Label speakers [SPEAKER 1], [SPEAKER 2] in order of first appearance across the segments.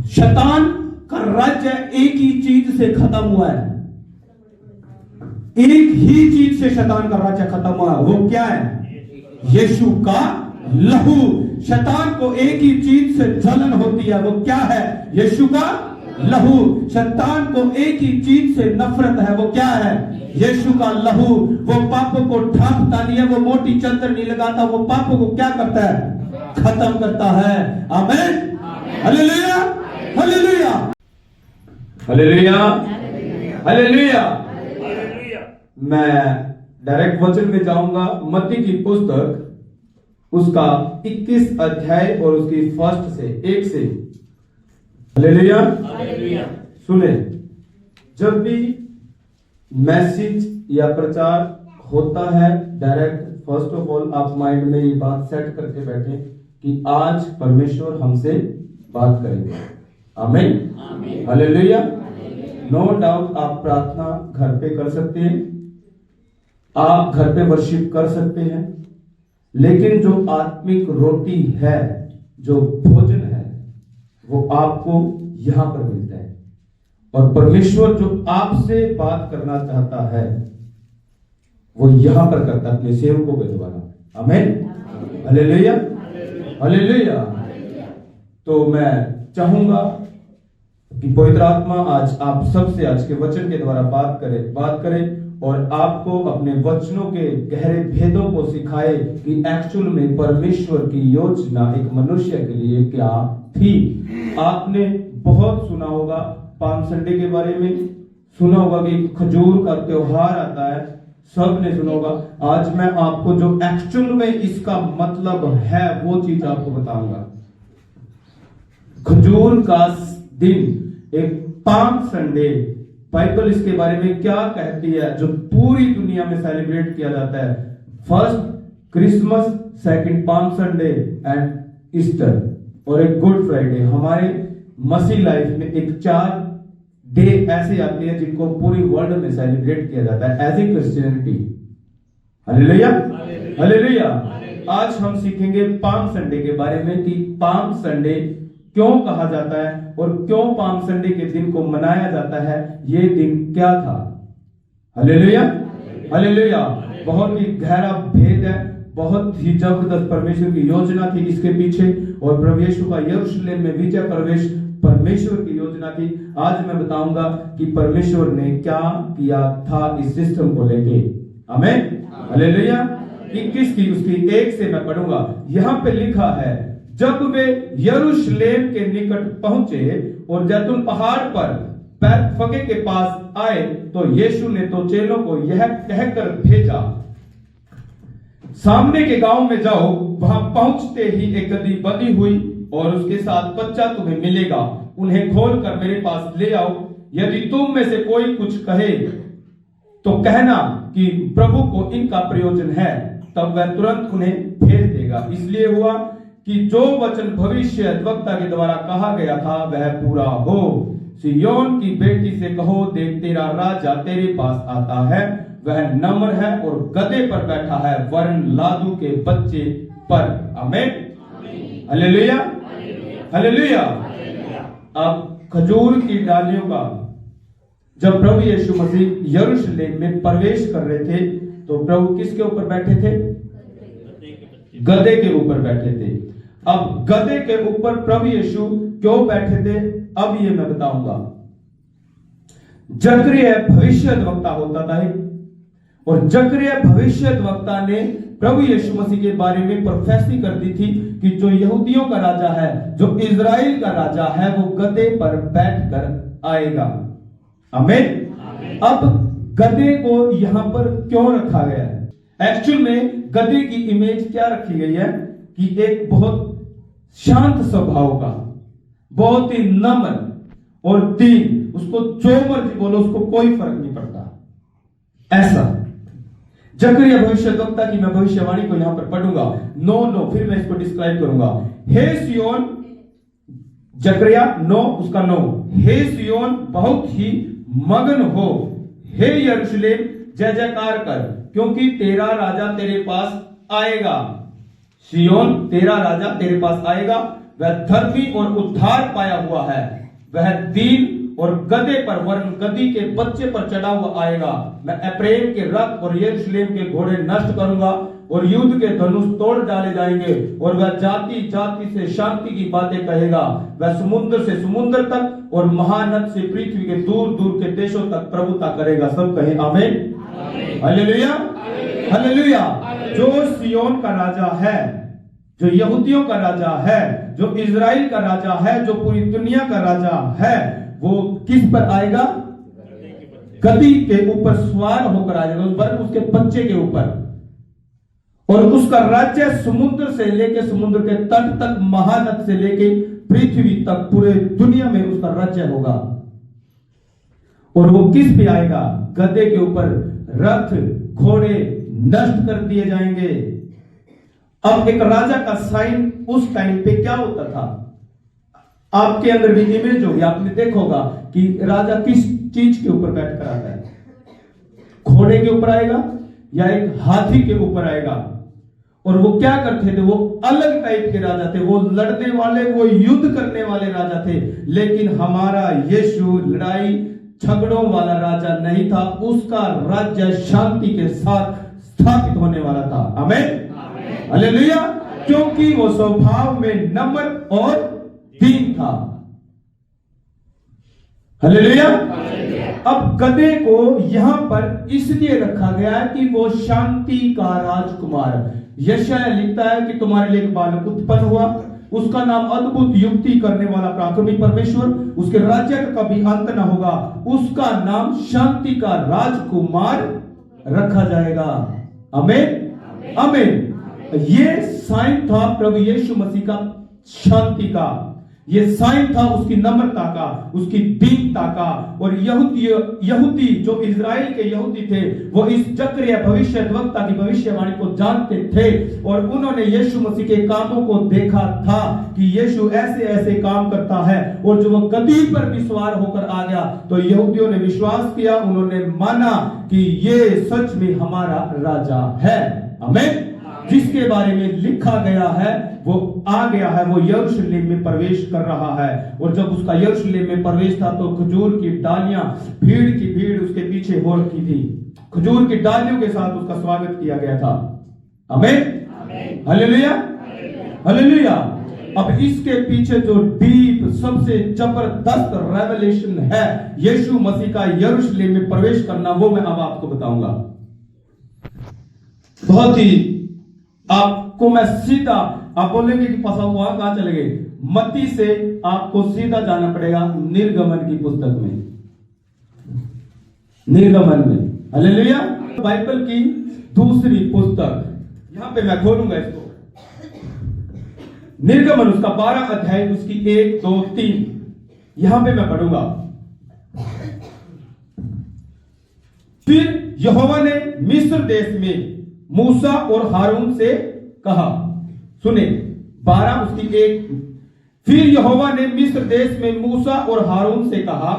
[SPEAKER 1] शैतान का राज्य एक ही चीज से खत्म हुआ है। एक ही चीज से शैतान का राज्य खत्म हुआ है। वो क्या है? यीशु का लहू। शैतान को एक ही चीज से जलन होती है। वो क्या है? यीशु का लहू। शैतान को एक ही चीज से नफरत है। वो क्या है? यीशु का लहू। वो पापों को ढांपता नहीं है, वो मोटी चादर नहीं लगाता, वो पापों को क्या करता है? खत्म करता है। आमीन, हालेलुया, हालेलुया, हालेलुया, हालेलुया। मैं डायरेक्ट वचन में जाऊंगा। मत्ती की पुस्तक उसका 21 अध्याय और उसकी फर्स्ट से 1 से। हालेलुया, सुने। जब भी मैसेज या प्रचार होता है, डायरेक्ट फर्स्ट ऑफ ऑल आप माइंड में ये बात सेट करके बैठे कि आज परमेश्वर हमसे बात करेंगे। आमीन, हालेलुया। नो डाउट आप प्रार्थना घर पे कर सकते हैं, आप घर पे वर्शिप कर सकते हैं, लेकिन जो आत्मिक रोटी है, जो भोजन है, वो आपको यहां पर मिलता है। और परमेश्वर जो आपसे बात करना चाहता है वो यहां पर करता है अपने सेवकों के द्वारा। आमीन, हालेलुया, हालेलुया। तो मैं चाहूंगा कि पवित्र आत्मा आज आप सबसे आज के वचन के द्वारा बात करे और आपको अपने वचनों के गहरे भेदों को सिखाए कि एक्चुअल में परमेश्वर की योजना एक मनुष्य के लिए क्या थी। आपने बहुत सुना होगा पाम संडे के बारे में, सुना होगा कि खजूर का त्योहार आता है, सब ने सुना होगा। आज मैं आपको जो एक्चुअल में इसका मतलब है वो चीज आपको बताऊंगा। खजूर का दिन, एक पाम संडे, बाइबल इसके बारे में क्या कहती है, जो पूरी दुनिया में सेलिब्रेट किया जाता है। First Christmas, second palm Sunday and Easter और एक गुड फ्राइडे। हमारे मसीह लाइफ में एक 4 डे ऐसे आते हैं जिनको पूरी वर्ल्ड में सेलिब्रेट किया जाता है as a Christianity. Hallelujah, hallelujah. आज हम सीखेंगे पाम संडे के बारे में कि पाम संडे क्यों कहा जाता है और क्यों पाम संडे के दिन को मनाया जाता है, ये दिन क्या था। Hallelujah, hallelujah. बहुत ही गहरा भेद है, बहुत ही जबरदस्त परमेश्वर की योजना थी इसके पीछे, और प्रभु यीशु का यरूशलेम में विजय प्रवेश परमेश्वर की योजना थी। आज मैं बताऊंगा कि परमेश्वर ने क्या किया था इस सिस्टम को लेके। आमीन, हालेलुया। 21 की उसकी 1 से मैं पढ़ूंगा। यहां पे लिखा है, जब वे यरूशलेम के निकट पहुंचे और जैतून पहाड़ पर बैतफगे के पास आए तो यीशु ने तो चेलों को यह कहकर भेजा, सामने के गांव में जाओ, वहां पहुंचते ही एक गदही बंधी हुई और उसके साथ बच्चा तुम्हें मिलेगा, उन्हें खोलकर मेरे पास ले आओ। यदि तुम में से कोई कुछ कहे तो कहना कि प्रभु को इनका प्रयोजन है, तब वह तुरंत उन्हें भेज देगा। इसलिए हुआ कि जो वचन भविष्य वक्ता के द्वारा कहा गया था वह पूरा हो। सिय्योन की बेटी से कहो, देख तेरा राजा तेरे पास आता है, वह नम्र है और गधे पर बैठा है, वरन लादू के बच्चे पर। आमीन, हालेलुया, हालेलुया। अब खजूर की डालियों का जब प्रभु यीशु मसीह यरूशलेम में प्रवेश कर रहे थे तो प्रभु किसके ऊपर बैठे थे? गधे के ऊपर बैठे थे। अब गधे के ऊपर प्रभु यीशु क्यों बैठे थे, अब ये मैं बताऊंगा। जकरिया भविष्यद्वक्ता होता था और जकरिया भविष्यद्वक्ता ने प्रभु यीशु मसीह के बारे में प्रोफेसी कर दी थी कि जो यहूदियों का राजा है, जो इजराइल का राजा है, वो गधे पर बैठकर आएगा। आमीन। अब गधे को यहां पर क्यों रखा गया है? एक्चुअल में गधे की इमेज क्या रखी गई है कि एक बहुत शांत स्वभाव का, बहुत ही नम्र और दीन, उसको जो मर्जी बोलो उसको कोई फर्क नहीं पड़ता, ऐसा। जकरिया भविष्यद्वक्ता की मैं भविष्यवाणी को यहां पर पढ़ूंगा। नो, फिर मैं इसको डिस्क्राइब करूंगा। हे सियोन, जकरिया उसका 9, हे सियोन बहुत ही मगन हो, हे यरूशलेम जय जयकार कर, क्योंकि तेरा राजा तेरे पास आएगा। सियोन, तेरा राजा तेरे पास आएगा, वह धर्मी और उद्धार पाया हुआ है। वह दीन और गधे पर वरन गधी के बच्चे पर चढ़ा हुआ आएगा। मैं एफ्राइम के रथ और यरूशलेम के घोड़े नष्ट करूंगा और युद्ध के धनुष तोड़ डाले जाएंगे। और वह जाति जाति से शांति की बातें कहेगा। वह समुद्र से समुद्र तक और महानद से पृथ्वी के दूर दूर के देशों तक प्रभुता करेगा। सब कहें आमीन, हालेलुया, हालेलुया। जो सियोन का राजा है, जो यहूदियों का राजा है, जो इजराइल का राजा है, जो पूरी दुनिया का राजा है, वो किस पर आएगा? गधी के ऊपर सवार होकर आएगा, उसके बच्चे के ऊपर। और उसका राज्य समुद्र से लेके समुद्र के तट तक, महानद से लेके पृथ्वी तक, पूरे दुनिया में उसका राज्य होगा। और वो किस पे आएगा? गधे के ऊपर। रथ घोड़े नष्ट कर दिए जाएंगे। अब एक राजा का साइन उस टाइम पे क्या होता था? आपके अंदर भी इमेज होगी, आपने देखा होगा कि राजा किस चीज के ऊपर बैठ कर आता है। घोड़े के ऊपर आएगा या एक हाथी के ऊपर आएगा। और वो क्या करते थे? वो अलग टाइप के राजा थे, वो लड़ने वाले, वो युद्ध करने वाले राजा थे। लेकिन हमारा यीशु लड़ाई झगड़ों वाला राजा नहीं था। उसका राज्य शांति के साथ स्थापित होने वाला था। आमीन, हालेलुया। क्योंकि वो स्वभाव में नम्र और दीन था। हालेलुया। अब गधे को यहां पर इसलिए रखा गया है कि वो शांति का राजकुमार। यशायाह लिखता है कि तुम्हारे लिए एक बालक उत्पन्न हुआ, उसका नाम अद्भुत युक्ति करने वाला पराक्रमी परमेश्वर, उसके राज्य का कभी अंत न होगा, उसका नाम शांति का राजकुमार रखा जाएगा। आमीन, आमीन। ये साइन था प्रभु यीशु मसीह का शांति का। ये साइन था उसकी नम्रता का, उसकी दीनता का। और यहूदी जो इजराइल के यहूदी थे, वो इस जकरिया भविष्यद्वक्ता की भविष्यवाणी को जानते थे। और उन्होंने यीशु मसीह के कामों को देखा था कि यीशु ऐसे ऐसे काम करता है। और जो वो गधी पर भी सवार होकर आ गया, तो यहूदियों ने विश्वास किया, उन्होंने माना कि ये सच में हमारा राजा है। आमीन। जिसके बारे में लिखा गया है वो आ गया है, वो यरूशलेम में प्रवेश कर रहा है। और जब उसका यरूशलेम में प्रवेश था तो खजूर की डालियां, भीड़ की भीड़ उसके पीछे हो रखी थी। खजूर की डालियों के साथ उसका स्वागत किया गया था। आमीन, हालेलुया, हालेलुया। अब इसके पीछे जो डीप सबसे जबरदस्त रेवलेशन है यीशु मसीह का यरूशलेम में प्रवेश करना, वो मैं अब आपको बताऊंगा। बहुत ही आपको मैं सीधा, आप बोलेंगे कि पसा वहां कहां चले गए? मत्ती से आपको सीधा जाना पड़ेगा निर्गमन की पुस्तक में, निर्गमन में। हालेलुया। बाइबल की दूसरी पुस्तक, यहां पे मैं खोलूंगा इसको, निर्गमन उसका 12 अध्याय, उसकी 1, 2, 3, यहां पे मैं पढ़ूंगा। फिर यहोवा ने मिस्र देश में मूसा और हारून से कहा, सुने 12 उसकी 1। फिर यहोवा ने मिस्र देश में मूसा और हारून से कहा,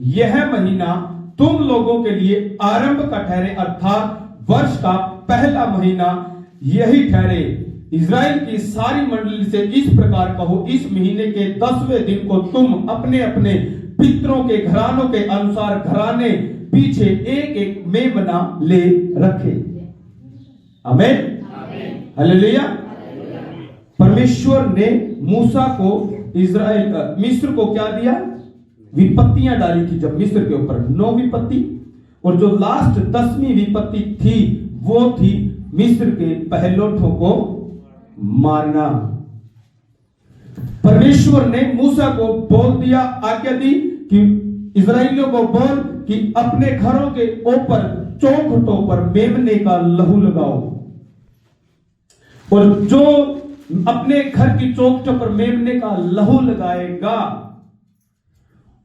[SPEAKER 1] यह महीना तुम लोगों के लिए आरंभ का ठहरे, अर्थात वर्ष का पहला महीना यही ठहरे। इजराइल की सारी मंडली से इस प्रकार कहो, इस महीने के 10वें दिन को तुम अपने अपने पितरों के घरानों के अनुसार घराने पीछे एक एक मेमना ले रखे। आमीन, हालेलुया। परमेश्वर ने मूसा को इजराइल मिस्र को क्या दिया? विपत्तियां डाली थी जब मिस्र के ऊपर 9 विपत्ति, और जो लास्ट 10वीं विपत्ति थी वो थी मिस्र के पहलोठों को मारना। परमेश्वर ने मूसा को बोल दिया, आज्ञा दी कि इजराइलियों को बोल कि अपने घरों के ऊपर चौखटों पर मेमने का लहू लगाओ, और जो अपने घर की चौखटों पर मेमने का लहू लगाएगा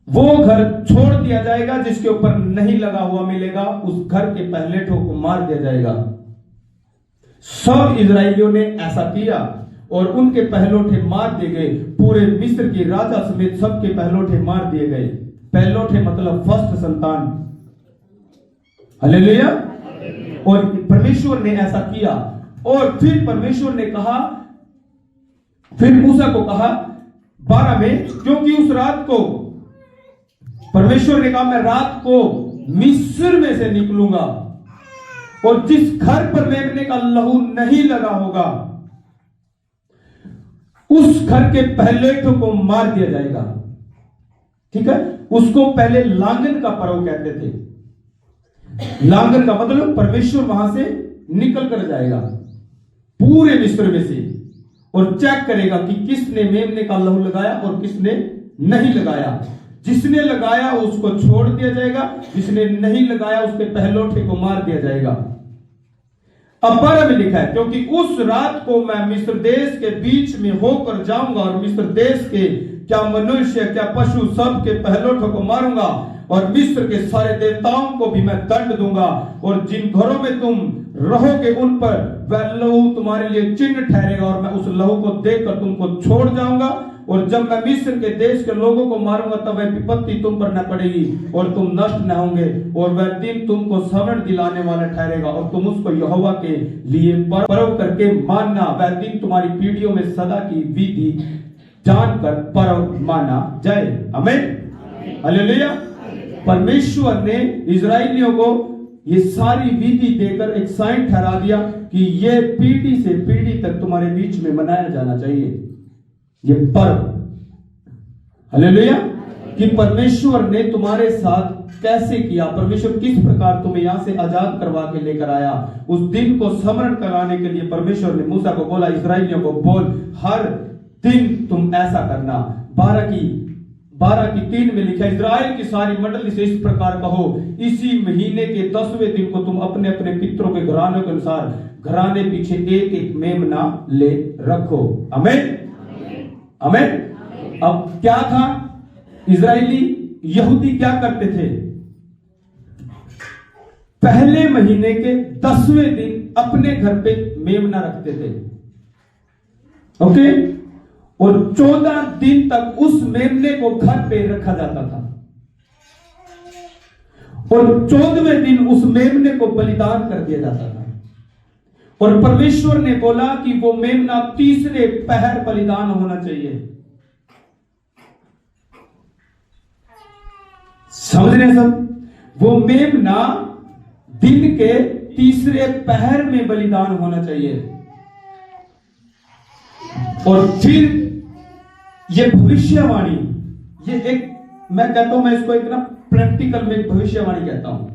[SPEAKER 1] वो घर छोड़ दिया जाएगा, जिसके ऊपर नहीं लगा हुआ मिलेगा उस घर के पहलेठों को मार दिया जाएगा। सब इजराइलियों ने ऐसा किया और उनके पहलोठे मार दिए गए। पूरे मिस्र की राजा समेत सबके पहलोठे मार दिए गए। पहलोठे मतलब फर्स्ट संतान। हालेलुया। और परमेश्वर ने ऐसा किया। और फिर परमेश्वर ने कहा, फिर मूसा को कहा 12 में, क्योंकि उस रात को परमेश्वर ने कहा मैं रात को मिस्र में से निकलूंगा और जिस घर पर मेमने का लहू नहीं लगा होगा उस घर के पहलेठों को मार दिया जाएगा। ठीक है, उसको पहले लांगन का पर्व कहते थे। लांगन का मतलब परमेश्वर वहां से निकल कर जाएगा पूरे मिस्र में से और चेक करेगा कि किसने मेमने का लहू लगाया और किसने नहीं लगाया। जिसने लगाया उसको छोड़ दिया जाएगा, जिसने नहीं लगाया उसके पहलोठे को मार दिया जाएगा। अब 12 में लिखा है, क्योंकि उस रात को मैं मिस्र देश के बीच में होकर जाऊंगा और मिस्र देश के क्या मनुष्य क्या पशु सब के पहलोठों को मारूंगा और मिस्र के सारे देवताओं को भी मैं दंड दूंगा और जिन घरों में तुम रहोगे उन पर वह लहू तुम्हारे लिए चिन्ह ठहरेगा और मैं उस लहू को देखकर तुमको छोड़ जाऊंगा और जब मैं मिस्र के देश के लोगों को मारूंगा तब वह विपत्ति तुम पर न पड़ेगी और तुम नष्ट न होंगे और वह दिन तुमको स्मरण दिलाने वाला ठहरेगा और तुम उसको यहोवा के लिए पर्व करके मानना। वह दिन तुम्हारी पीढ़ियों में सदा की विधि जानकर पर्व माना जाए। आमीन, हालेलुया। परमेश्वर ने इजराइलियों को ये सारी विधि देकर एक साइन ठहरा दिया कि ये पीढ़ी से पीढ़ी तक तुम्हारे बीच में मनाया जाना चाहिए ये पर्व। हालेलुया। कि परमेश्वर ने तुम्हारे साथ कैसे किया, परमेश्वर किस प्रकार तुम्हें यहां से आजाद करवा के लेकर आया, उस दिन को स्मरण कराने के लिए परमेश्वर ने मूसा को बोला, इस्राएलियों को बोल हर दिन तुम ऐसा करना। 12 की 3 में लिखा, इस्राएल की सारी मंडली से इस प्रकार कहो, इसी महीने के 10वें दिन को तुम अपने अपने पितरों के घरानों के अनुसार घराने पीछे एक एक मेमना ले रखो। आमीन, आमीन। अब क्या था, इजरायली यहूदी क्या करते थे, पहले महीने के 10वें दिन अपने घर पे मेमना रखते थे। ओके, और 14 दिन तक उस मेमने को घर पे रखा जाता था और 14वें दिन उस मेमने को बलिदान कर दिया जाता था। और परमेश्वर ने बोला कि वो मेमना तीसरे पहर बलिदान होना चाहिए। समझ रहे हैं सब, वो मेमना दिन के तीसरे पहर में बलिदान होना चाहिए। और फिर ये भविष्यवाणी, ये एक मैं कहता हूं, मैं इसको एक ना प्रैक्टिकल में भविष्यवाणी कहता हूं।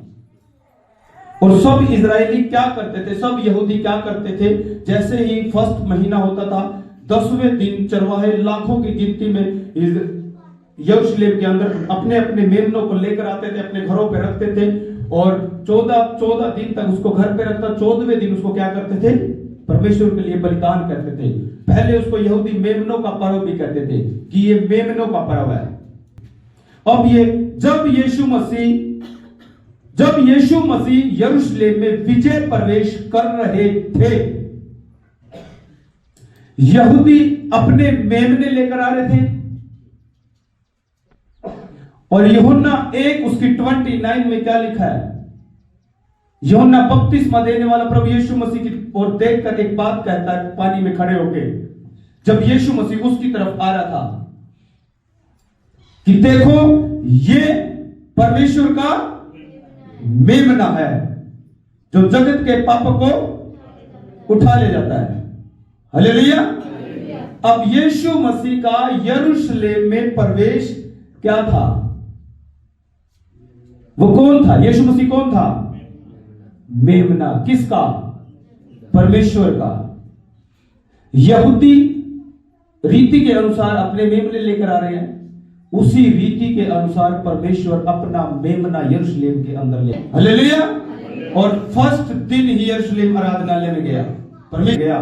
[SPEAKER 1] और सब इजरायली क्या करते थे, सब यहूदी क्या करते थे, जैसे ही फर्स्ट महीना होता था 10वें दिन चरवाहे लाखों की गिनती में यरूशलेम के अंदर अपने अपने मेमनों को लेकर आते थे, अपने घरों पे रखते थे और 14 दिन तक उसको घर पे रखता। 14वें दिन उसको क्या करते थे, परमेश्वर के लिए बलिदान करते थे। पहले उसको यहूदी मेमनों का पर्व भी कहते थे कि ये मेमनों का पर्व है। अब ये जब यीशु मसीह यरूशलेम में विजय प्रवेश कर रहे थे, यहूदी अपने मेमने लेकर आ रहे थे और यूहन्ना 1 उसकी 29 में क्या लिखा है, यूहन्ना बपतिस्मा देने वाला प्रभु यीशु मसीह की ओर देखकर एक बात कहता है पानी में खड़े होके, जब यीशु मसीह उसकी तरफ आ रहा था कि देखो ये परमेश्वर का मेमना है जो जगत के पाप को उठा ले जाता है। हालेलुया। अब यीशु मसीह का यरूशलेम में प्रवेश क्या था, वो कौन था, यीशु मसीह कौन था, मेमना। किसका, परमेश्वर का। यहूदी रीति के अनुसार अपने मेमने लेकर आ रहे हैं, उसी रीति के अनुसार परमेश्वर अपना मेमना यरूशलेम के अंदर ले। हालेलुया। और फर्स्ट दिन ही यरूशलेम आराधनालय में गया, परमेश्वर गया,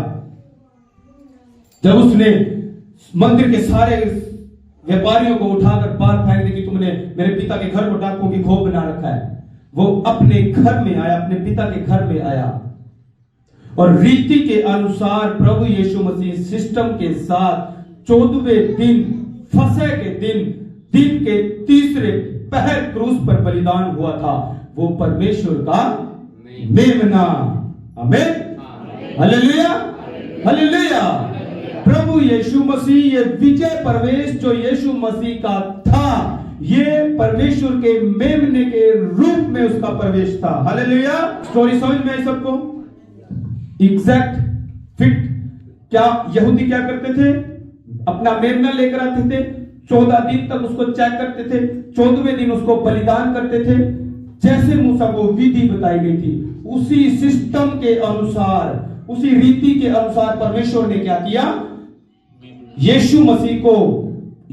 [SPEAKER 1] जब उसने मंदिर के सारे व्यापारियों को उठाकर बाहर फेंक दी कि तुमने मेरे पिता के घर को डाकुओं की खोप बना रखा है, वो अपने घर में आया, अपने पिता के घर में आया और रीति के अनुसार प्रभु यीशु मसीह सिस्टम के साथ 14वें दिन फसह के दिन के तीसरे पहर क्रूस पर बलिदान हुआ था। वो परमेश्वर का मेमना। आमीन, हालेलुया, हालेलुया। प्रभु यीशु मसीह, ये विजय प्रवेश जो यीशु मसीह का था, ये परमेश्वर के मेमने के रूप में उसका प्रवेश था। हालेलुया। स्टोरी समझ में आई सबको? Exact fit. क्या यहूदी क्या करते थे? अपना मेमना लेकर आते थे, 14 दिन तक उसको चेक करते थे, 14वें दिन उसको बलिदान करते थे। जैसे मूसा को विधि बताई गई थी, उसी सिस्टम के अनुसार, उसी रीति के अनुसार परमेश्वर ने क्या किया? यीशु मसीह को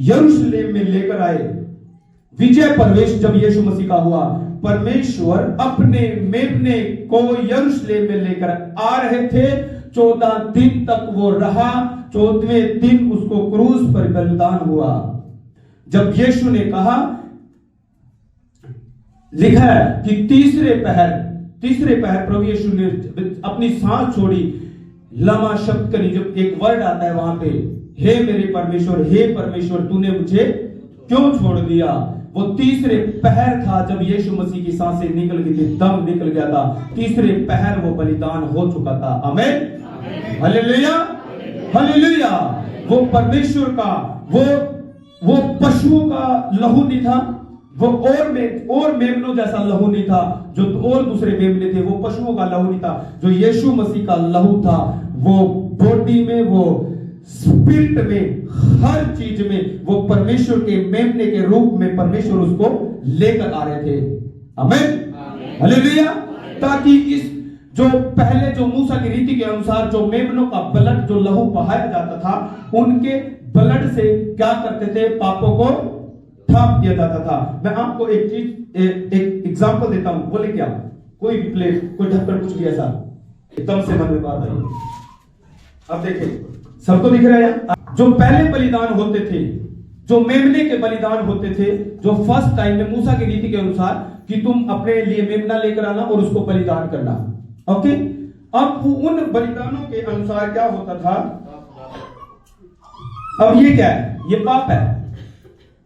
[SPEAKER 1] यरूशलेम में लेकर आए। विजय प्रवेश जब यीशु मसीह का हुआ, परमेश्वर अपने मेमने को यरूशलेम में लेकर आ रहे थे। 14 दिन तक वो रहा, 14वें दिन उसको क्रूस पर बलिदान हुआ। जब यीशु ने कहा, लिखा है कि तीसरे पहर प्रभु यीशु ने अपनी सांस छोड़ी, लमा शब्द करी, जब एक वर्ड आता है वहां पे, हे मेरे परमेश्वर तूने मुझे क्यों छोड़ दिया। वो तीसरे पहर था जब यीशु मसीह की सांसें निकल गई थी, दम निकल गया था। तीसरे पहर वो बलिदान हो चुका था। आमीन, हालेलुया, हालेलुया। वो परमेश्वर का वो पशुओं का लहू नहीं था, वो और मेमनों जैसा लहू नहीं था जो और दूसरे मेमने थे। वो पशुओं का लहू नहीं था, जो यीशु मसीह का लहू था। वो बॉडी में, वो स्पिरिट में, हर चीज में वो परमेश्वर के मेमने के रूप में परमेश्वर उसको लेकर आ रहे थे। आमीन, हालेलुया। ताकि इस जो पहले जो मूसा की रीति के अनुसार जो मेमनों का ब्लड, जो लहू बहाया जाता था, उनके ब्लड से क्या करते थे? पापों को ढांप दिया जाता था। मैं आपको एक चीज, एक एग्जांपल देता हूं। बोले क्या? कोई भी प्लेट, कोई ढक्कन, कुछ भी ऐसा, एकदम से मन में बात आई। अब देखिए, सबको दिख रहा है? जो पहले बलिदान होते थे, जो मेमने के बलिदान होते थे, जो फर्स्ट टाइम में मूसा की रीति के अनुसार कि तुम अपने लिए मेमना लेकर आना और उसको बलिदान करना। ओके, अब उन बलिदानों के अनुसार क्या होता था? अब ये क्या है? ये पाप है।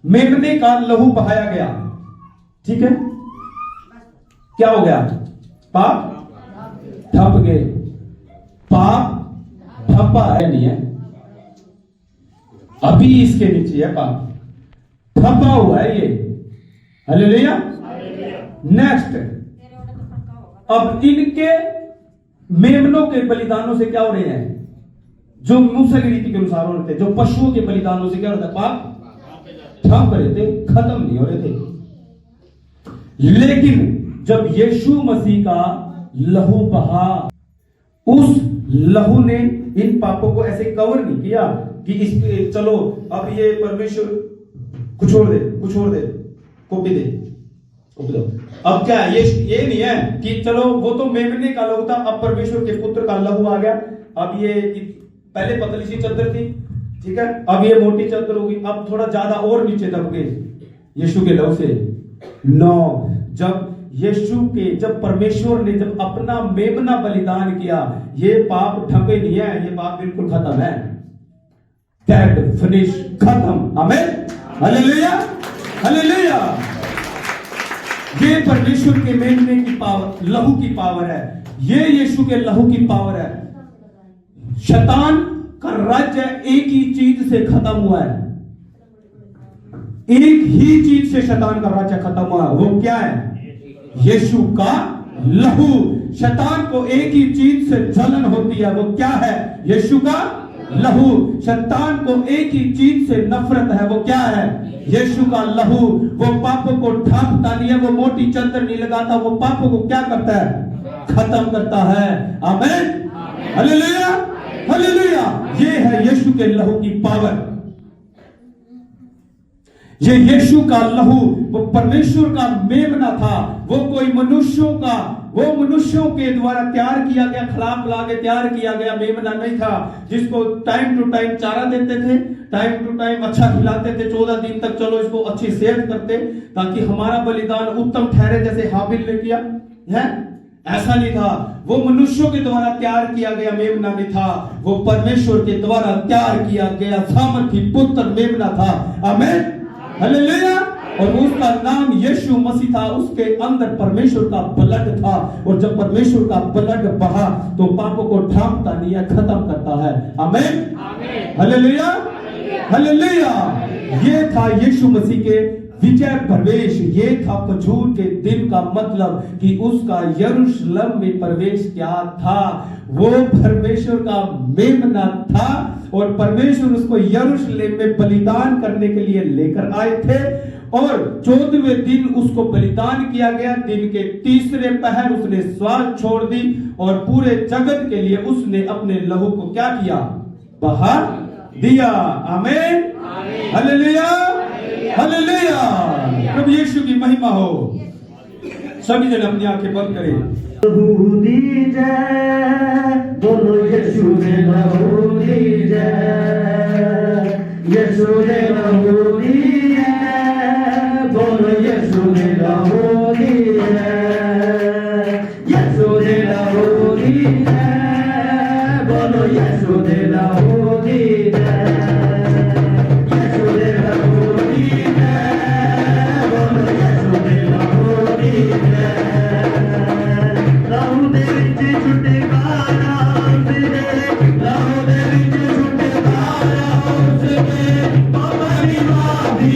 [SPEAKER 1] मेमने का लहू बहाया गया, ठीक है, क्या हो गया? पाप ढप गए। पाप ढपा है, नहीं है, अभी इसके नीचे है पाप, ढपा हुआ है ये। हालेलुया। नेक्स्ट, अब इनके मेमनों के बलिदानों से क्या हो रहे हैं? जो मूसा की रीति के अनुसार हो रहे थे, जो पशुओं के बलिदानों से क्या होता है? पाप ढप रहे थे, खत्म नहीं हो रहे थे। लेकिन जब यीशु मसीह का लहू बहा, उस लहू ने इन पापों को ऐसे कवर नहीं किया कि इस चलो अब ये परमेश्वर कुछ छोड़ दे, कॉपी दे। अब क्या ये नहीं है कि चलो वो तो मेमने का लहू था, अब परमेश्वर के पुत्र का लहू आ गया। अब ये पहले पतली सी चादर थी, ठीक है, अब ये मोटी चादर होगी, अब थोड़ा ज्यादा और नीचे दब गए यीशु के लहू से। नो, जब परमेश्वर ने जब अपना मेमना बलिदान किया, ये पाप ढपे नहीं है, ये पाप बिल्कुल खत्म है। डेड, फिनिश, खत्म। आमीन, हालेलुया, हालेलुया। ये परमेश्वर के मेमने की पावर, लहू की पावर है। ये यीशु के लहू की पावर है। शैतान का राज्य एक ही चीज से खत्म हुआ है। एक ही चीज से शैतान का राज्य खत्म हुआ है। वो क्या है? यीशु का लहू। शैतान को एक ही चीज से जलन होती है, वो क्या है? यीशु का लहू। शैतान को एक ही चीज से नफरत है, वो क्या है? यीशु का लहू। वो पापों को ढांपता नहीं है, वो मोटी चादर नहीं लगाता, वो पापों को क्या करता है? खत्म करता है। आमीन, हालेलुया, हालेलुया। ये है यीशु के लहू की पावर। ये यीशु का लहू, वो परमेश्वर का मेमना था। वो कोई मनुष्यों के द्वारा तैयार किया गया, खिला मिला के तैयार किया गया मेमना नहीं था, जिसको टाइम टू टाइम चारा देते थे, टाइम टू टाइम अच्छा खिलाते थे, 14 दिन तक चलो इसको अच्छी सेहत करते ताकि हमारा बलिदान उत्तम ठहरे, जैसे हाबिल ने किया है। ऐसा नहीं था। वो मनुष्यों के द्वारा तैयार किया गया मेमना नहीं था, वो परमेश्वर के द्वारा तैयार किया गया सामर्थी पुत्र मेमना था। आमीन, हालेलुया, और उसका नाम यीशु मसीह था। उसके अंदर परमेश्वर का ब्लड था, और जब परमेश्वर का ब्लड बहा तो पापों को ढांपता नहीं है, खत्म करता है। आमीन, हालेलुया, हालेलुया। ये था यीशु मसीह के विजय प्रवेश। ये था खजूर के दिन का मतलब कि उसका यरूशलेम में प्रवेश क्या था? वो परमेश्वर का मेमना था, और परमेश्वर उसको यरूशलेम में बलिदान करने के लिए लेकर आए थे, और 14वें दिन उसको बलिदान किया गया। दिन के तीसरे पहर उसने श्वास छोड़ दी, और पूरे जगत के लिए उसने अपने लहू को क्या किया? बहा दिया। आमीन, हालेलुया, हालेलुया। प्रभु यीशु की महिमा हो। सभी जन अपनी आंखें बंद करें।
[SPEAKER 2] लहू दी जय, बोलो यीशु ने लहू दी जय, यीशु ने लहू दी जय, बोलो यीशु ने लहू दी जय, यीशु ने लहू दी जय, बोलो यीशु ने लहू दी जय, यीशु ने लहू दी जय, बोलो यीशु ने लहू दी जय। लहू दे विच छुटकारा उसने, लहू दे विच छुटकारा उसने, पापा दी माफी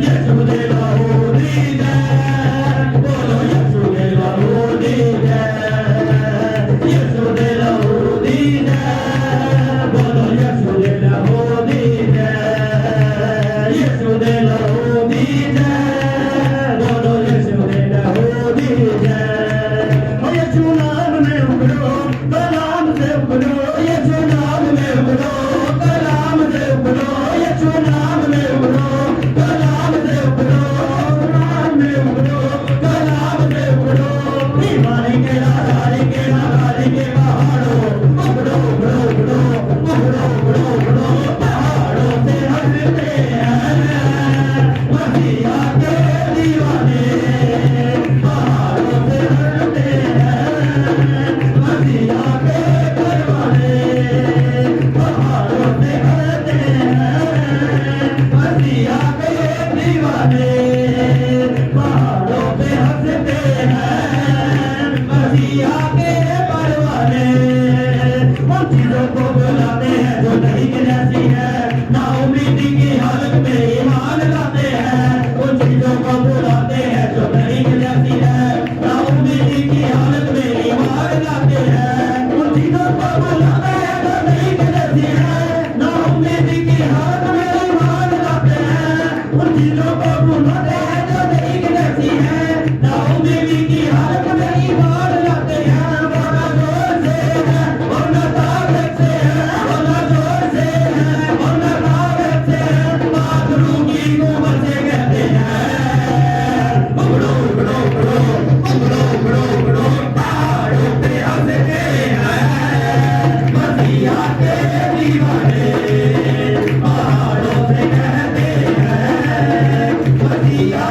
[SPEAKER 2] यीशु दे लहू दी जय बोलो यीशु दे लहू दी जय यीशु दे लहू दी जय बोलो यीशु दे लहू दी जय यीशु दे लहू दी जय बोलो यीशु दे लहू दी जय यीशु नाम में उगलो कलाम से उगलो यीशु नाम में उगलो कलाम से उगलो यीशु नाम में उगलो कलाम से उगलो नाम में उगलो कलाम से उगलो दीवाने के राधारी के नागारी के पहाड़ों उगलो उगलो उगलो उगलो उगलो उगलो पहाड़ों से हटते हैं मसीहा के दीवाने पहाड़ों से हटते हैं मसीहा के परवाने पहाड़ों से हटते हैं मसीहा के दीवाने पहाड़ों पे हंसते हैं मसीहा के परवाने उन चीजों को बुलाते हैं जो नहीं की जैसी है ना उम्मीदी की हालत में ईमान लाते हैं उन चीजों को बुलाते हैं जो नहीं की जैसी है ना उम्मीदी की हालत में ईमान लाते हैं उन चीजों को बुलाते हैं जो नहीं की जैसी है ना उम्मीदी की हालत में ईमान लाते हैं उन चीजों को बुलाते हैं जो नहीं की जैसी है ना उम्मीदी की हालत में ईमान लाते हैं बोला जोर से है बोला ताकत से है बोला जोर से है बोला ताकत से है बादलों की उम्र से कहते हैं उगड़ो उगड़ो उगड़ो उगड़ो उगड़ो उगड़ो पहाड़ों पे हंसते हैं मसीहा के दीवाने पहाड़ों से कहते हैं मसीहा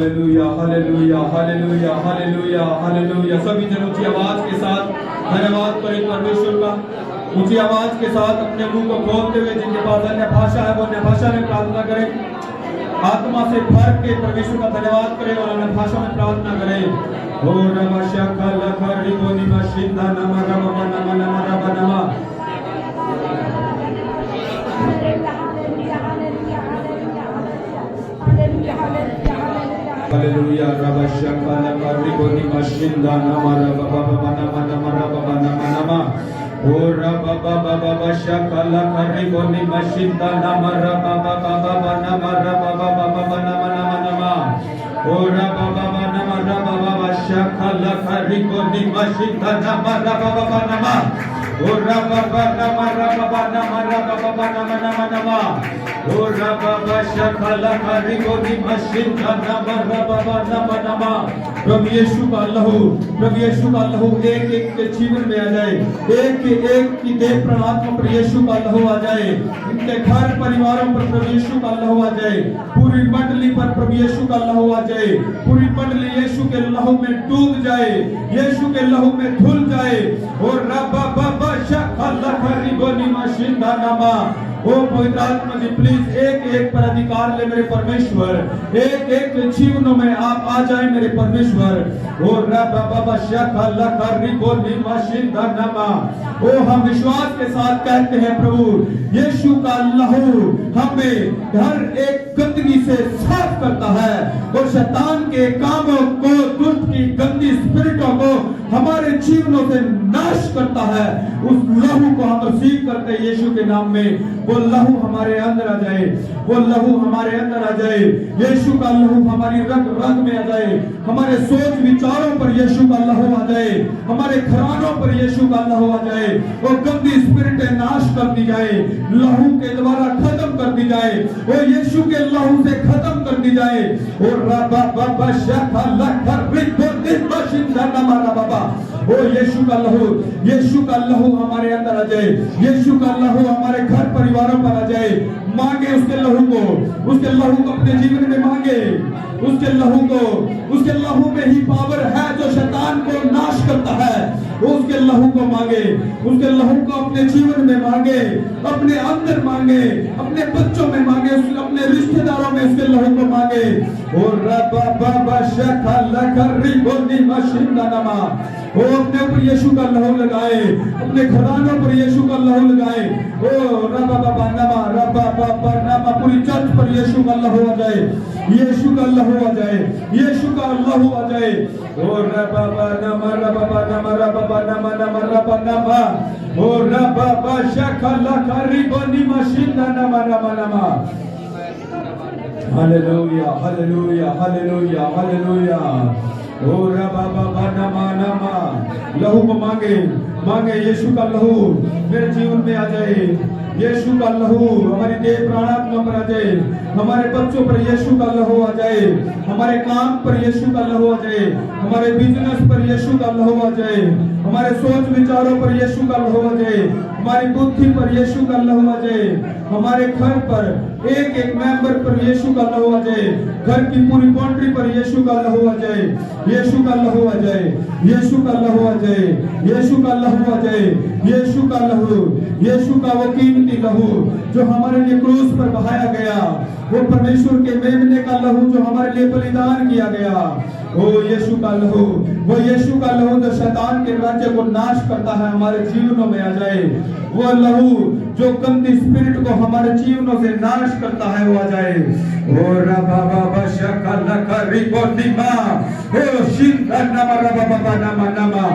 [SPEAKER 1] hallelujah hallelujah hallelujah hallelujah hallelujah. सभी जन ऊंची आवाज के साथ धन्यवाद करें परमेश्वर का। ऊंची आवाज के साथ अपने मुंह को खोलते हुए जिनके पास अन्य भाषा है वो अन्य भाषा में प्रार्थना करें। आत्मा से भर के परमेश्वर का धन्यवाद करें और अन्य भाषा में प्रार्थना करें। ओ नमः शखल खरिबो निमशिंदा नमः नमः नमः नमः नमः। हालेलुया रब शखल खरिबो निमशिंदा नमः नमः नमः नमः नमः नमः। ओ रब बाबा शखल खरिबो निमशिंदा नमः नमः नमः नमः नमः। ओ रब बाबा नमः नमः शखल खरिबो निमशिंदा नमः नमः नमः। ओ रब बाबा नमः नमः नमः नमः। ओ रब बाबा शखल खरिबो निमशिंदा नमः नमः नमः। प्रभु यीशु का लहू, प्रभु यीशु का लहू एक एक के जीवन में आ जाए। एक की देह प्राणात्मा पर यीशु का लहू आ जाए। इनके घर परिवारों पर प्रभु यीशु का लहू आ जाए। पूरी मंडली पर प्रभु यीशु का लहू आ जाए। पूरी मंडली यीशु के लहू में डूब जाए, यीशु के लहू में धुल जाए। और रब बाबा शखल खरिबो निमशिंदा नमः। ओ पवित्र आत्मा जी प्लीज एक एक पर अधिकार ले मेरे परमेश्वर। एक एक के जीवनों में आप आ जाए मेरे परमेश्वर। ओ रब बाबा शखल खरिबो निमशिंदा नमः। ओ हम विश्वास के साथ कहते हैं प्रभु यीशु का लहू हमें हर एक गंदगी से साफ करता है और शैतान के कामों को, दुष्ट की गंदी स्पिरिटों को हमारे जीवनों से नाश करता है। उस लहू को हम रिसीव करते हैं यीशु के नाम में। वो लहू हमारे अंदर आ जाए, वो लहू हमारे अंदर आ जाए। यीशु का लहू हमारी रग रग में आ जाए। हमारे सोच विचारों पर यीशु का लहू आ जाए। हमारे घरानों पर यीशु का लहू आ जाए। वो गंदी स्पिरिटें नाश कर दी जाए, लहू के द्वारा खत्म कर दी जाए। वो यीशु के लहू से खत्म कर दी जाए। और रबा बाबा शखल खरिबो निमशिंदा नमः बाबा। ओ यीशु का लहू, यीशु का लहू हमारे अंदर आ जाए। यीशु का लहू हमारे घर परिवारों पर आ जाए। मांगे उसके लहू को, उसके लहू को अपने जीवन में मांगे। उसके लहू को, उसके लहू में ही पावर है जो शैतान को नाश करता है। वो उसके लहू को मांगे, उसके लहू को अपने जीवन में मांगे, अपने अंदर मांगे, अपने बच्चों में मांगे, अपने रिश्तेदारों में उसके लहू को मांगे। और रब बाबा शखल खरिबो निमशिंदा नमः। वो अपने ऊपर यीशु का लहू लगाए, अपने घरानों पर यीशु का लहू लगाए। ओ रब बाबा नमः, रब बाबा नमः। पूरी चर्च पर यीशु का लहू आ जाए, यीशु का लहू आ जाए, यीशु का लहू आ जाए। ओ रब बाबा नमः, रब बाबा नमः, रब बाबा नमः नमः रब नमः। ओ रब बाबा शखल खरिबो निमशिंदा नमः नमः नमः। Hallelujah hallelujah hallelujah hallelujah. ओ रबा बाबा नमः नमः। लहू को मांगे, मांगे यीशु का लहू मेरे जीवन में आ जाए। यीशु का लहू हमारी देह प्राणात्मा पर आ जाए। हमारे बच्चों पर यीशु का लहू आ जाए। हमारे काम पर यीशु का लहू आ जाए। हमारे बिजनेस पर यीशु का लहू आ जाए। हमारे सोच विचारों पर यीशु का लहू आ जाए। हमारी बुद्धि पर यीशु का लहू आ जाए। हमारे घर पर एक एक मेंबर पर यीशु का लहू आ जाए। घर की पूरी बाउंड्री पर यीशु का लहू आ जाए। यीशु का लहू आ जाए, यीशु का लहू आ जाए, यीशु का लहू आ जाए, यीशु का लहू, यीशु का वो कीमती लहू जो हमारे लिए क्रूस पर बहाया गया। वो परमेश्वर के मेमने का लहू जो हमारे लिए बलिदान किया गया। वो यीशु का लहू, वो यीशु का लहू जो शैतान के राज्य को नाश करता है हमारे जीवनों में आ जाए। वो लहू जो गंदी स्पिरिट को हमारे जीवनों से नाश करता है वो आ जाए। ओ रबा बाबा शखल खरिबो निमशिंदा नमः रबा बाबा नमः नमः।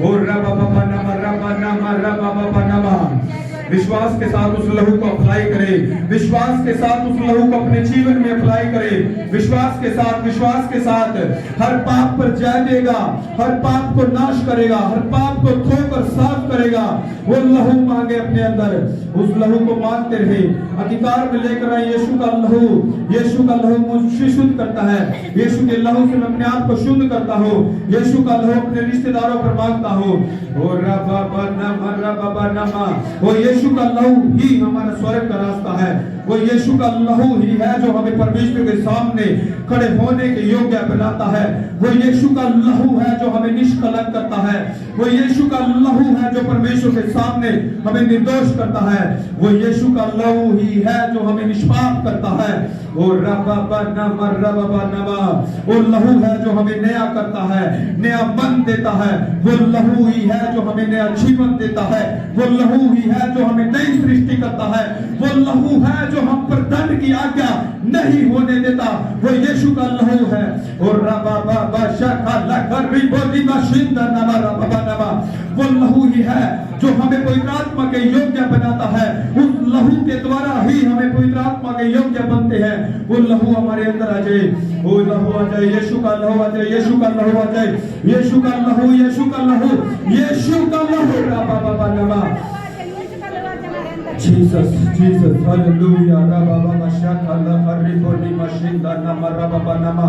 [SPEAKER 1] ओ रबा बाबा नमः रबा नमः रबा बाबा नमः। विश्वास के साथ उस लहू को अप्लाई करें। विश्वास के साथ उस लहू को अपने जीवन में अप्लाई करें। विश्वास के साथ हर पाप पर जय देगा, हर पाप को नाश करेगा, हर पाप को धोकर साफ करेगा। वो लहू मांगे अपने अंदर, उस लहू को मांगते रहे। अधिकार में लेकर आए यीशु का लहू। यीशु का लहू मुझे शुद्ध करता है। यीशु के लहू से मैं अपने आप को शुद्ध करता हूँ। यीशु का लहू अपने रिश्तेदारों पर मांगता हूँ। ओ रबा नमः, रबा नमः। वो यीशु का लहू ही हमारा स्वर्ग का रास्ता है। वो यीशु का लहू ही है जो हमें परमेश्वर के सामने खड़े होने के योग्य बनाता है। वो यीशु का लहू है जो हमें निष्कलंक करता है। वो यीशु का लहू है जो परमेश्वर के सामने हमें निर्दोष करता है। वो यीशु का लहू ही है जो हमें निष्पाप करता है। वो रबा नमा रबा नमा, वो लहू है जो हमें नया करता है, नया मन देता है। वो लहू ही है जो हमें नया जीवन देता है। वो लहू ही है जो हमें नई सृष्टि करता है। वो लहू है जो हम पर दंड की आज्ञा नहीं होने देता। वो यीशु का लहू है। और रबा बाबा शाखा लखरी बोली मशिंदा नमा रबा नमा, वो लहू ही है जो हमें पवित्र आत्मा के योग्य बनाता है। उस लहू के द्वारा ही हमें पवित्र आत्मा के योग्य बनते हैं। वो लहू हमारे अंदर आ जाए, वो लहू आ जाए, यीशु का लहू आ जाए, यीशु का लहू आ जाए, यीशु का लहू, यीशु का लहू, यीशु का लहू रबा बाबा नमा। Jesus, Jesus, hallelujah. Rabba Baba Shaka Lafari Boni Mashinda Nama Rabba Baba Nama.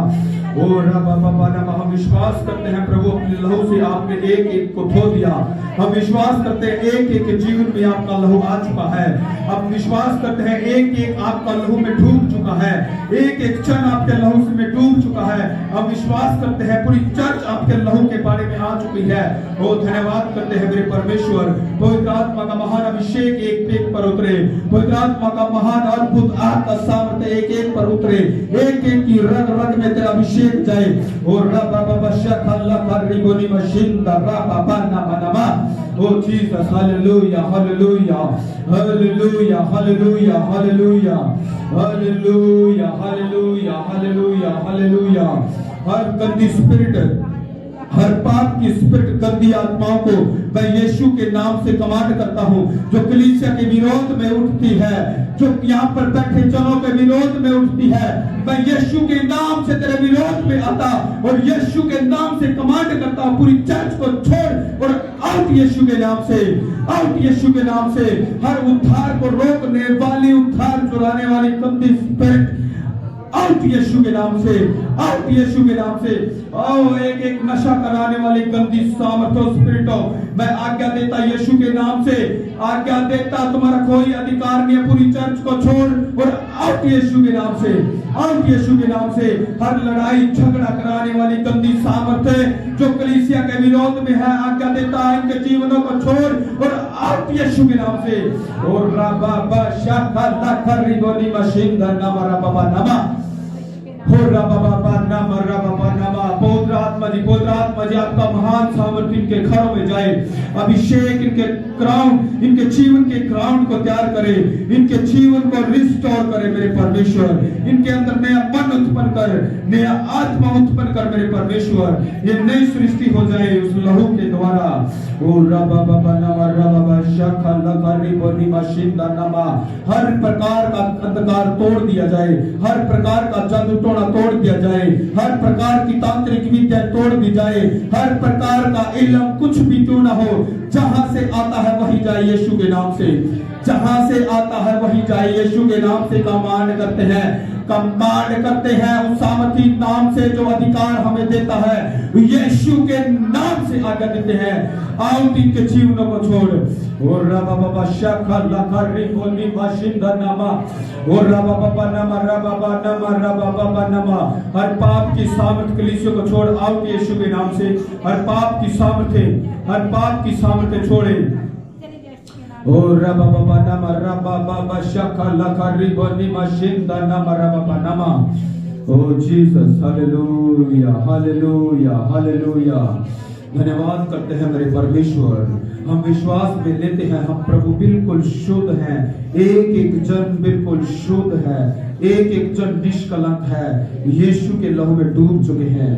[SPEAKER 1] ओ रबा बाबा नमा, हम विश्वास करते हैं प्रभु अपने लहू से आपने एक एक को धो दिया। हम विश्वास करते हैं एक एक के जीवन में आपका लहू आ चुका है। हम विश्वास करते हैं एक एक आपका लहू में डूब चुका है। एक एक क्षण आपके लहू में डूब चुका है। हम विश्वास करते हैं पूरी चर्च आपके लहू के बारे में आ चुकी है। ओ धन्यवाद करते हैं मेरे परमेश्वर। पवित्र आत्मा का महान अभिषेक एक एक पर उतरे। पवित्र आत्मा का महान अद्भुत आत्मा सामर्थ्य एक एक पर उतरे। एक एक की रग रग में तेरा अभिषेक जाए। और रबा बाबा शखल्ला खरिबोनी मशिंदा रबा बाना नमा। ओ Jesus, hallelujah hallelujah hallelujah hallelujah hallelujah hallelujah hallelujah hallelujah hallelujah. हर गंदी स्पिरिट, हर पाप की स्पिरिट, गंदी आत्माओं को मैं यीशु के नाम से कमांड करता हूँ जो कलीसिया के विरोध में उठती है, जो यहाँ पर बैठे जनों के विरोध में उठती है। मैं यीशु के नाम से तेरे विरोध में आता और यीशु के नाम से कमांड करता हूँ पूरी चर्च को छोड़ और आउट यीशु के नाम से, आउट यीशु के नाम से। हर उद्धार को रोकने वाली, उद्धार चुराने वाली गंदी स्पिरिट आउट यीशु के नाम से, आउट यीशु के नाम से। ओ एक एक नशा कराने वाली गंदी सामर्थ्य स्पिरिटों, मैं आज्ञा देता यीशु के नाम से, आज्ञा देता तुम्हारा कोई अधिकार नहीं है। पूरी चर्च को छोड़ और आउट यीशु के नाम से, आउट यीशु के नाम से। हर लड़ाई झगड़ा कराने वाली गंदी सामर्थ्य जो कलीसिया के विरोध में है, आज्ञा देता इनके जीवनों को छोड़ और आउट यीशु के नाम से। और रबा बा शाखा लखरी बोली मशिंदा नमा रबा नमा। पवित्र आत्मा जी, पवित्र आत्मा जी, आपका महान सामर्थ्य इनके घरों में जाए। अभिषेक इनके क्राउन, इनके जीवन के क्राउन को तैयार करे, इनके जीवन को रिस्टोर करे मेरे परमेश्वर। इनके अंदर नया मन उत्पन्न कर, नया आत्मा उत्पन्न कर मेरे परमेश्वर। ये नई सृष्टि हो जाए उस लहू के द्वारा। ओ रबा बाबा नमा रबा शाखा लखरी बोनी मशिंदा नमा। हर प्रकार का अंधकार तोड़ दिया जाए, हर प्रकार का जादू टोना तोड़ दिया जाए, हर प्रकार की तांत्रिक विद्या तोड़ दी जाए, हर प्रकार का इल्म कुछ भी क्यों ना हो, जहां से आता है वही जाए यीशु के नाम से, जहां से आता है वही जाए यीशु के नाम से। कमांड करते हैं, कमांड करते हैं उस सामर्थी नाम से जो अधिकार हमें देता है, यीशु के नाम से आज्ञा देते हैं। आउट इनके जीवनों को छोड़। और रबा बाबा शाखा लखरी बोली मशिंदा नमा। और रबा बाबा नमा रबा नमा रबा बाबा नमा। हर पाप की सामर्थ कलीसिया को छोड़ आउट यीशु के नाम से। हर पाप की सामर्थ्य, हर पाप की सामर्थ्य छोड़े। और रबा बाबा नमा रबा बाबा शाखा लखरी बोली मशिंदा नमा रबा नमा। ओ जीसस, हालेलुया हालेलुया हालेलुया। धन्यवाद करते हैं मेरे परमेश्वर। हम विश्वास में लेते हैं हम प्रभु बिल्कुल शुद्ध हैं। एक एक जन बिल्कुल शुद्ध है, एक एक जन निष्कलंक है, यीशु के लहू में डूब चुके हैं।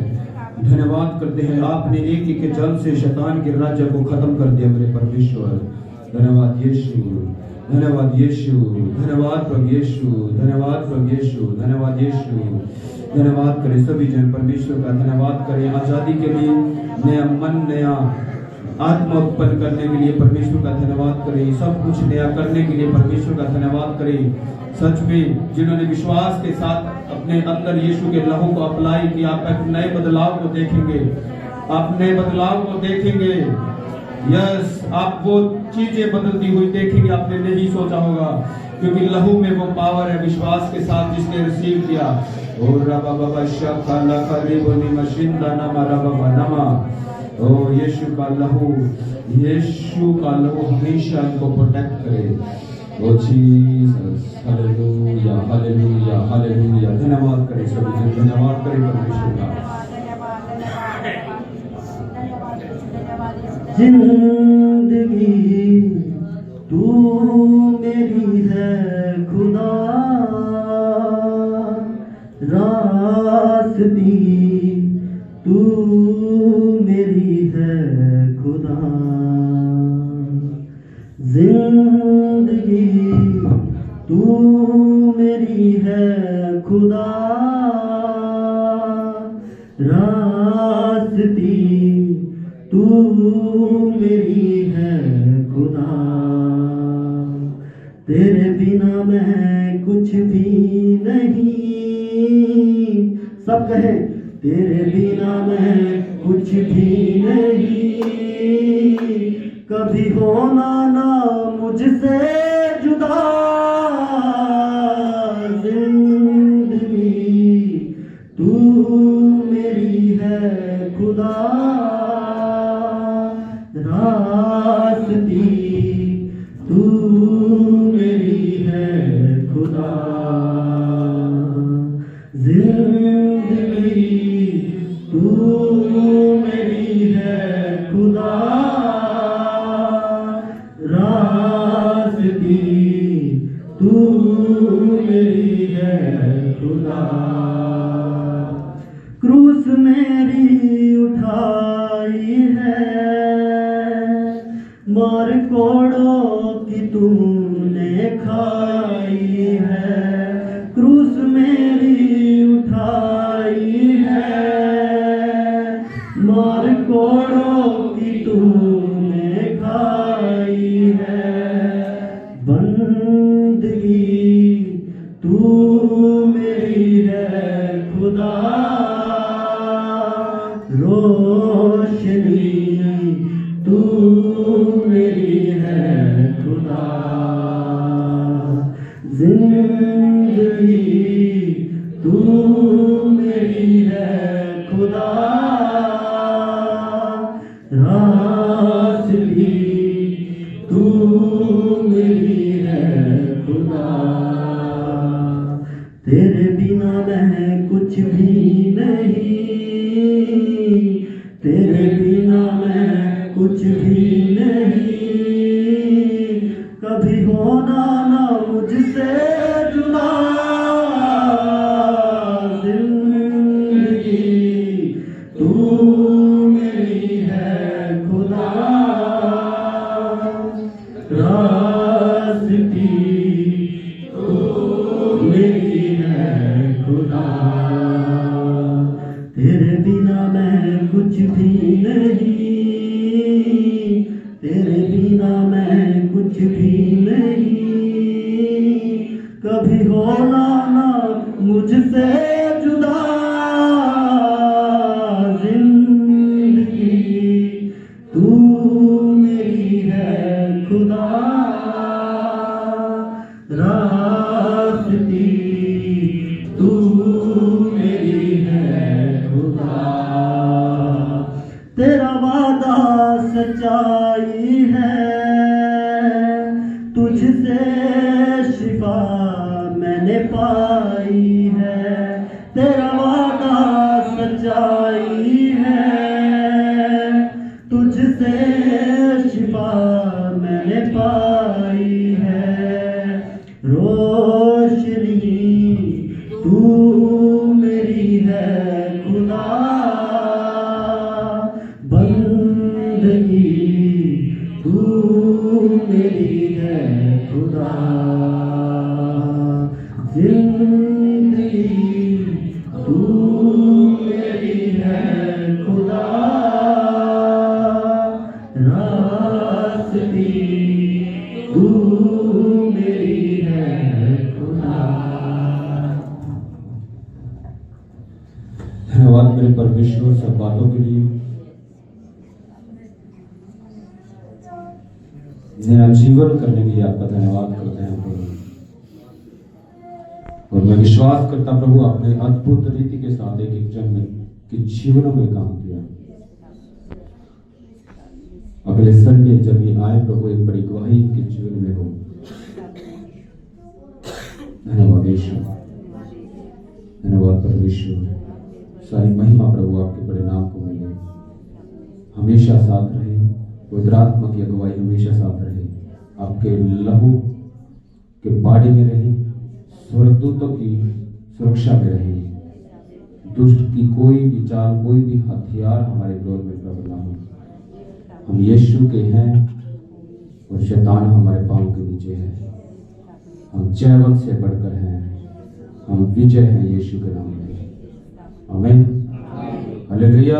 [SPEAKER 1] धन्यवाद करते हैं आपने एक एक के जल से शैतान के राज्य को खत्म कर दिया मेरे परमेश्वर। धन्यवाद यीशु, धन्यवाद यीशु, धन्यवाद प्रभु यीशु, धन्यवाद प्रभु यीशु, धन्यवाद यीशु। धन्यवाद करें सभी जन परमेश्वर का, धन्यवाद करें आजादी के लिए, नया मन, नया आत्मा उत्पन्न करने के लिए परमेश्वर का धन्यवाद करें। सब कुछ नया करने के लिए परमेश्वर का धन्यवाद करें। सच में जिन्होंने विश्वास के साथ अपने अंदर यीशु के लहू को अप्लाई किया, आप एक नए बदलाव को देखेंगे, आप नए बदलाव को देखेंगे। यस, आप वो चीजें बदलती हुई देखेंगे, आपने नहीं सोचा होगा, क्योंकि लहू में वो पावर है विश्वास के साथ जिसने रिसीव किया। और रबा बाबा शकाला करीबनी मशिंदा नमा रबा नमा। ओ यीशु का लहू हमेशा इनको प्रोटेक्ट करे। ओ जीसस, हालेलुया हालेलुया हालेलुया। धन्यवाद करें सभी, धन्यवाद करें परमेश्वर का।
[SPEAKER 2] जिंदगी तू मेरी है खुदा, रास्ती तू मेरी है खुदा। जिंदगी तू मेरी है खुदा, रास्ती तू मेरी है खुदा। तेरे बिना मैं कुछ भी नहीं, सब कहे तेरे बिना मैं कुछ भी नहीं। कभी होना ना मुझसे जुदा, जिंदगी तू मेरी है खुदा, रास्ती तू मेरी है खुदा। जिंदगी तू मेरी है खुदा, रास्ती तू मेरी है खुदा। क्रूस मेरी उठाई है, मार कोड़ों की तूने खाई है। क्रूस मेरी उठाई है, मार कोड़ों की तूने खाई है। बंदगी तू मेरी है खुदा, रोशनी तू मेरी है खुदा। जिंदगी तू मेरी है खुदा, रास्ती तू मेरी है खुदा। तेरे बिना मैं कुछ भी नहीं, तेरे बिना मैं कुछ भी नहीं। कभी होना ना मुझसे जुदा, जिंदगी तू मेरी है खुदा, रास्ती तू मेरी है खुदा। तेरे बिना मैं कुछ भी नहीं, तेरे बिना मैं कुछ भी नहीं। कभी होना ना मुझसे जुदा, जिंदगी तू मेरी है खुदा, रास्ती तू मेरी है खुदा। तेरा वादा सच्चाई है, तुझसे शिफा मैंने पाई है। तेरा वादा सच्चाई है, तुझसे शिफा मैंने पाई है। रोशनी तू मेरी है खुदा, बंदगी तू मेरी है खुदा। जिंदगी तू मेरी है खुदा, रास्ती तू मेरी है खुदा।
[SPEAKER 1] धन्यवाद मेरे परमेश्वर सब बातों के लिए। नया जीवन करने के लिए आपका धन्यवाद करते हैं प्रभु। और मैं विश्वास करता प्रभु आपने अद्भुत रीति के साथ एक एक जन में के जीवनों में काम किया। अगले संडे जब ये आए प्रभु एक बड़ी गवाही के जीवन में हो। धन्यवाद यीशु, धन्यवाद परमेश्वर। सारी महिमा प्रभु आपके बड़े नाम को मिले, हमेशा साथ रहे। पवित्र आत्मा की अगुवाई हमेशा साथ रहे, आपके लहू के बाड़े में रहे, स्वर्गदूतों की सुरक्षा में रहे। दुष्ट की कोई भी चाल, कोई भी हथियार हमारे विरोध में प्रबल ना हो। हम यीशु के हैं और शैतान हमारे पांव के नीचे है। हम जयवंत से बढ़कर हैं, हम विजय हैं यीशु के नाम में। आमीन, हालेलुया।